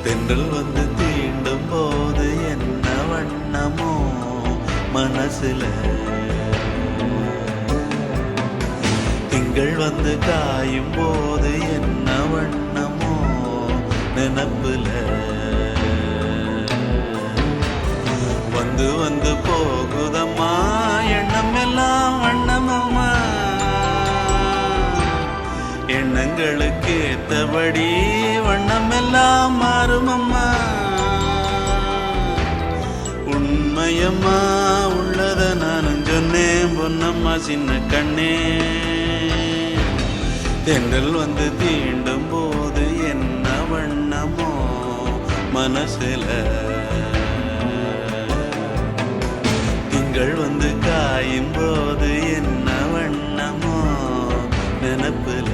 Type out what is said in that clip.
தென்றல் வந்து தீண்டும் போது என்ன வண்ணமோ மனசுல, திங்கள் வந்து காயும் போது என்ன வண்ணமோ நினப்புல, வந்து வந்து போகுதம்மா எண்ணம் எல்லாம் வண்ணமம்மா, எண்ணங்களுக்கு ஏத்தபடி வண்ணம் எல்லாம் மாறுமம்மா. உண்மையம்மா உள்ளத நானும் சொன்னேன் பொன்னம்மா சின்ன கண்ணே, தென்றல் வந்து தீண்டும் போது என்ன வண்ணமோ மனசுல, திங்கள் வந்து காயும் போது என்ன வண்ணமோ நினப்புல.